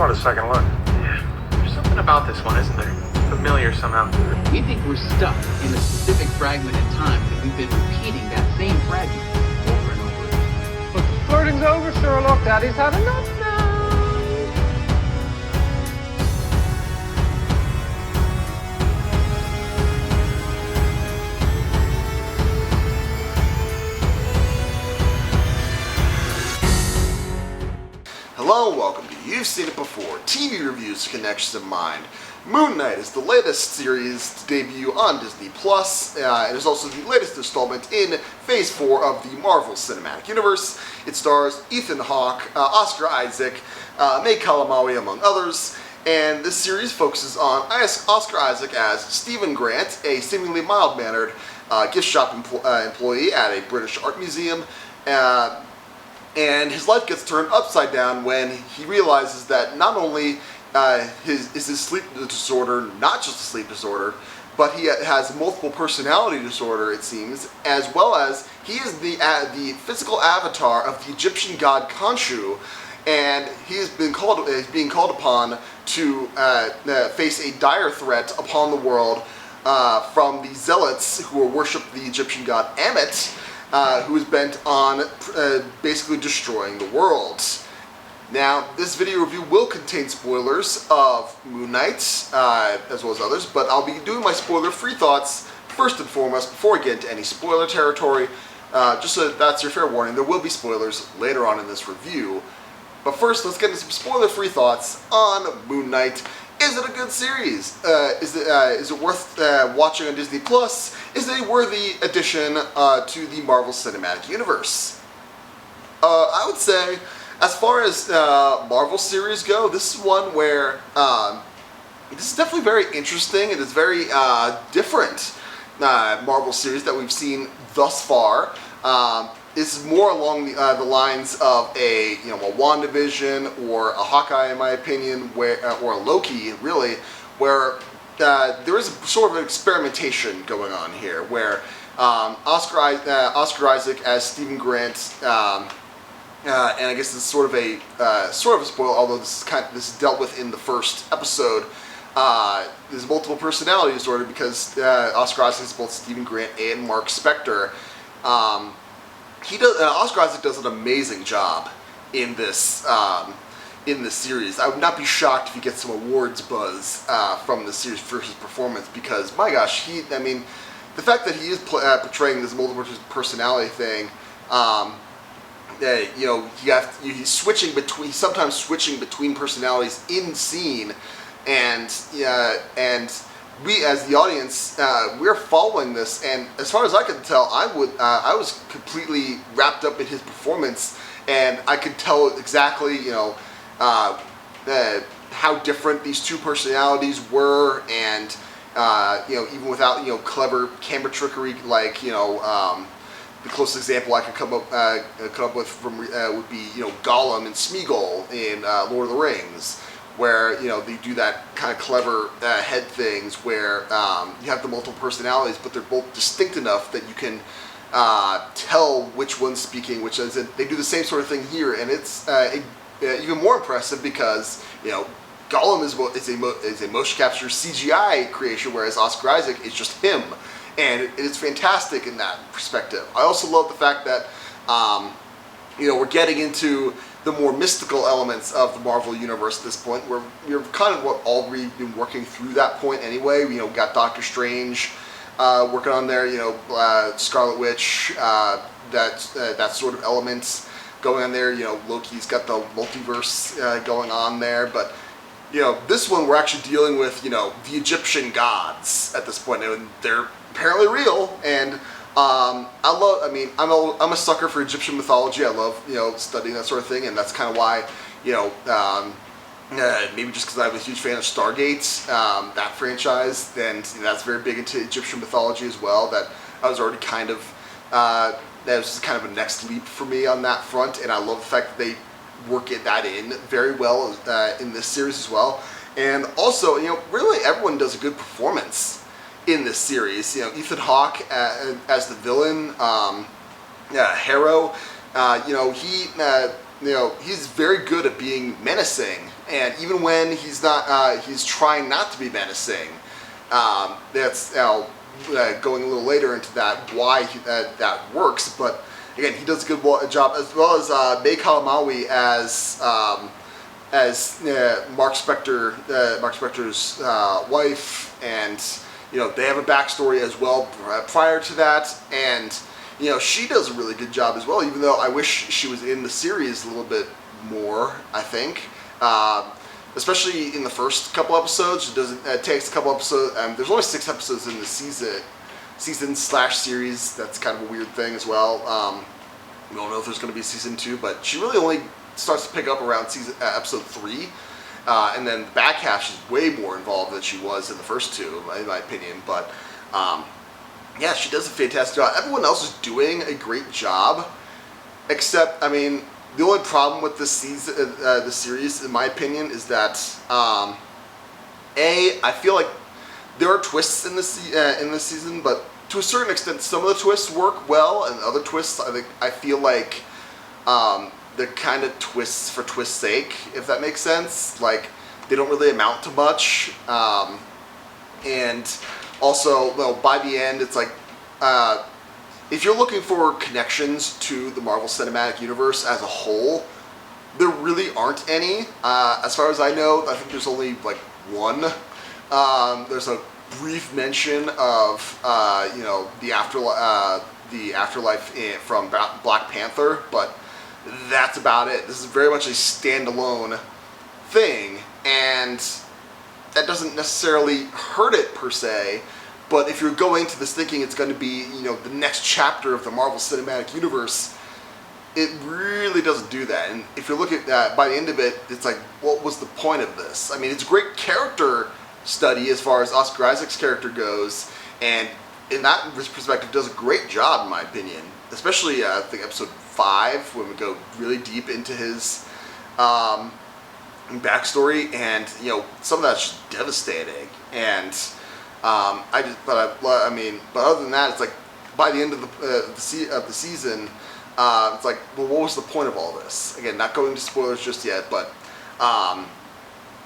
want a second look. Yeah, there's something about this one, isn't there? Familiar somehow. We think we're stuck in a specific fragment in time, and we've been repeating that same fragment over and over again. But the flirting's over, Sherlock. Daddy's had enough now. Hello and welcome to You've Seen It Before, TV Reviews Connections of Mind. Moon Knight is the latest series to debut on Disney+, and is also the latest installment in Phase 4 of the Marvel Cinematic Universe. It stars Ethan Hawke, Oscar Isaac, May Kalamaui, among others, and this series focuses on Oscar Isaac as Stephen Grant, a seemingly mild-mannered gift shop employee at a British art museum, and his life gets turned upside down when he realizes that not only is his sleep disorder not just a sleep disorder, but he has multiple personality disorder, it seems, as well as he is the physical avatar of the Egyptian god Khonshu, and he is being called upon to face a dire threat upon the world from the zealots who worship the Egyptian god Ammit, who is bent on basically destroying the world. Now, this video review will contain spoilers of Moon Knight, as well as others, but I'll be doing my spoiler-free thoughts first and foremost before I get into any spoiler territory. Just so that's your fair warning, there will be spoilers later on in this review. But first, let's get into some spoiler-free thoughts on Moon Knight. Is it a good series? Is it worth watching on Disney+? Is it a worthy addition to the Marvel Cinematic Universe? I would say, as far as Marvel series go, this is one where this is definitely very interesting. It is very different Marvel series that we've seen thus far. It's more along the lines of a WandaVision or a Hawkeye, in my opinion, or a Loki, really, where there is a sort of an experimentation going on here, where Oscar Isaac as Stephen Grant, and I guess this is sort of a spoiler, although this is dealt with in the first episode. There's multiple personality disorder because Oscar Isaac is both Stephen Grant and Mark Spector. Oscar Isaac does an amazing job in this series. I would not be shocked if he gets some awards buzz from the series for his performance, because my gosh, the fact that he is portraying this multiple personality thing, he's sometimes switching between personalities in scene, and we, as the audience, we're following this, and as far as I could tell, I was completely wrapped up in his performance, and I could tell exactly, how different these two personalities were, and even without clever camera trickery, like the closest example I could come up with would be Gollum and Smeagol in Lord of the Rings, where they do that kind of clever head things where you have the multiple personalities, but they're both distinct enough that you can tell which one's speaking, which is they do the same sort of thing here, and it's even more impressive because Gollum is a motion capture CGI creation, whereas Oscar Isaac is just him, and it's fantastic in that perspective. I also love the fact that we're getting into the more mystical elements of the Marvel Universe at this point, where we're kind of already been working through that point anyway. We got Doctor Strange working on there, Scarlet Witch, that sort of elements going on there. Loki's got the multiverse going on there, but this one we're actually dealing with the Egyptian gods at this point, and they're apparently real. And I'm a sucker for Egyptian mythology. I love studying that sort of thing, and that's kind of why maybe just because I'm a huge fan of Stargate, that franchise, then that's very big into Egyptian mythology as well. That I was already kind of that was just kind of a next leap for me on that front, and I love the fact that they work that in very well in this series as well. And also, really everyone does a good performance in this series. Ethan Hawke as the villain, Harrow, he's very good at being menacing And even when he's not, he's trying not to be menacing. That's going a little later into that, why that works. But again, he does a good job, as well as May Kalamaui as Mark Spector's wife, and they have a backstory as well prior to that, and she does a really good job as well. Even though I wish she was in the series a little bit more, I think. Especially in the first couple episodes. It takes a couple episodes. There's only 6 episodes in the season/series. That's kind of a weird thing as well. We don't know if there's going to be season 2, but she really only starts to pick up around episode 3. And then the back half, she's way more involved than she was in the first 2, in my opinion. But yeah, she does a fantastic job. Everyone else is doing a great job, except, the only problem with this season, the series, in my opinion, is that I feel like there are twists in this season, but to a certain extent, some of the twists work well, and other twists, I feel like they're kind of twists for twist's sake, if that makes sense. Like, they don't really amount to much, and also, by the end, it's like, if you're looking for connections to the Marvel Cinematic Universe as a whole, there really aren't any. As far as I know, I think there's only like one. There's a brief mention of the afterlife from Black Panther, but that's about it. This is very much a standalone thing, and that doesn't necessarily hurt it per se. But if you're going to this thinking it's going to be, the next chapter of the Marvel Cinematic Universe, it really doesn't do that. And if you look at that, by the end of it, it's like, what was the point of this? It's a great character study as far as Oscar Isaac's character goes, and in that perspective, does a great job, in my opinion. Especially, I think, episode 5, when we go really deep into his backstory, and some of that's just devastating. And but other than that, it's like by the end of the season, it's like, well, what was the point of all this? Again, not going into spoilers just yet, but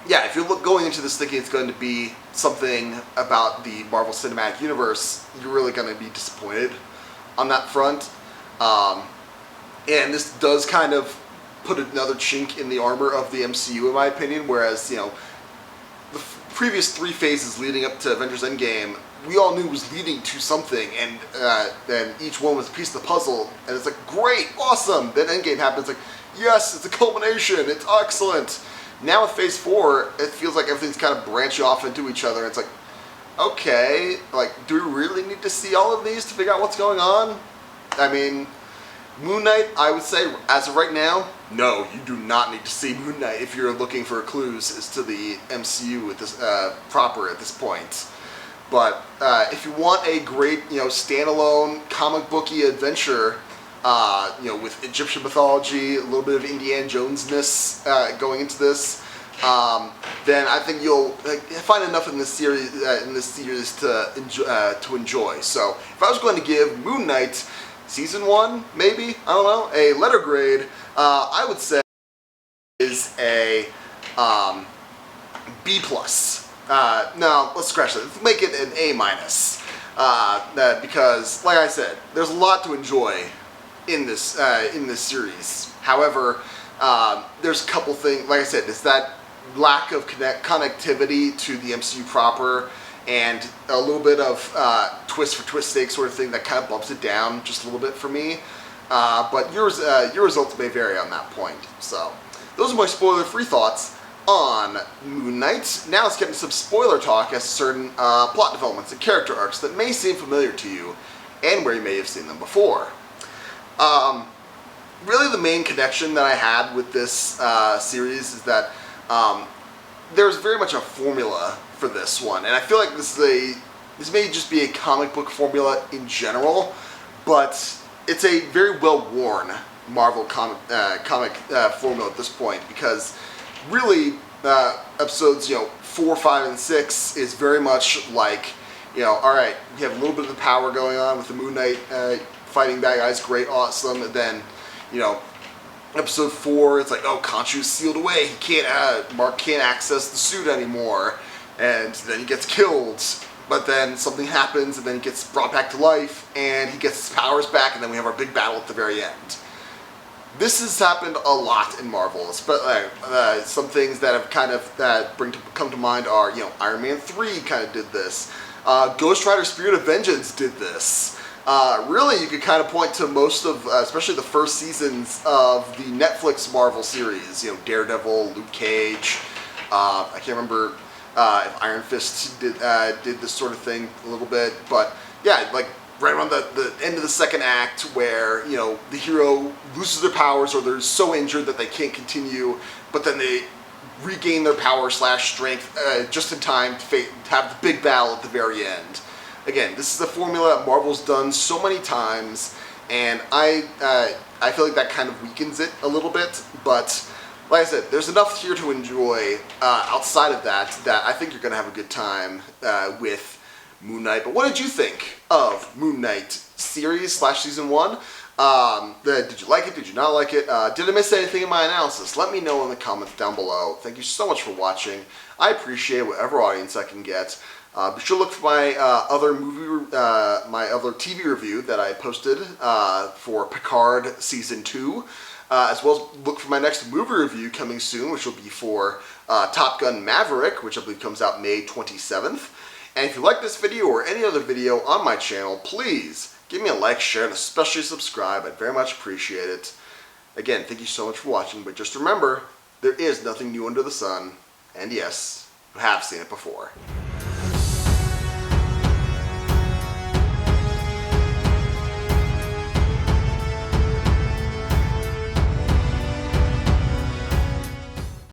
yeah, if you're going into this thinking it's going to be something about the Marvel Cinematic Universe, you're really going to be disappointed on that front. And this does kind of put another chink in the armor of the MCU, in my opinion, whereas, the previous 3 phases leading up to Avengers Endgame, we all knew was leading to something, and each one was a piece of the puzzle, and it's like, great, awesome. Then Endgame happens, like, yes, it's a culmination, it's excellent. Now with Phase 4, it feels like everything's kind of branching off into each other. It's like, okay, like, do we really need to see all of these to figure out what's going on? Moon Knight, I would say, as of right now, no, you do not need to see Moon Knight if you're looking for clues as to the MCU at this proper at this point. But if you want a great, standalone comic booky adventure, with Egyptian mythology, a little bit of Indiana Jones-ness going into this, then I think you'll find enough in this series to enjoy. So if I was going to give Moon Knight Season 1, maybe, I don't know, a letter grade, I would say is a B+. No, let's scratch that. Let's make it an A-, because, like I said, there's a lot to enjoy in this series. However, there's a couple things, like I said, it's that lack of connectivity to the MCU proper, and a little bit of twist for twist's sake sort of thing that kind of bumps it down just a little bit for me. But your results may vary on that point. So those are my spoiler-free thoughts on Moon Knight. Now let's get into some spoiler talk as to certain plot developments and character arcs that may seem familiar to you and where you may have seen them before. Really the main connection that I had with this series is that there's very much a formula for this one, and I feel like this may just be a comic book formula in general, but it's a very well-worn Marvel comic formula at this point, because really episodes 4, 5, and 6 is very much like, alright, you have a little bit of the power going on with the Moon Knight fighting bad guys, great, awesome, and then Episode 4, it's like, oh, Khonshu's sealed away. Mark can't access the suit anymore, and then he gets killed. But then something happens, and then he gets brought back to life, and he gets his powers back, and then we have our big battle at the very end. This has happened a lot in Marvel, but some things that have kind of come to mind are, Iron Man 3 kind of did this. Ghost Rider: Spirit of Vengeance did this. Really, you could kind of point to most of, especially the first seasons of the Netflix Marvel series. Daredevil, Luke Cage. I can't remember if Iron Fist did this sort of thing a little bit, but yeah, like right around the end of the second act, where the hero loses their powers or they're so injured that they can't continue, but then they regain their power / strength just in time to have the big battle at the very end. Again, this is a formula that Marvel's done so many times, and I feel like that kind of weakens it a little bit, but like I said, there's enough here to enjoy outside of that I think you're going to have a good time with Moon Knight. But what did you think of Moon Knight series / season 1? Did you like it? Did you not like it? Did I miss anything in my analysis? Let me know in the comments down below. Thank you so much for watching. I appreciate whatever audience I can get. Be sure to look for my other TV review that I posted for Picard Season 2, as well as look for my next movie review coming soon, which will be for Top Gun Maverick, which I believe comes out May 27th. And if you like this video or any other video on my channel, please give me a like, share, and especially subscribe. I'd very much appreciate it. Again, thank you so much for watching, but just remember, there is nothing new under the sun, and yes, you have seen it before.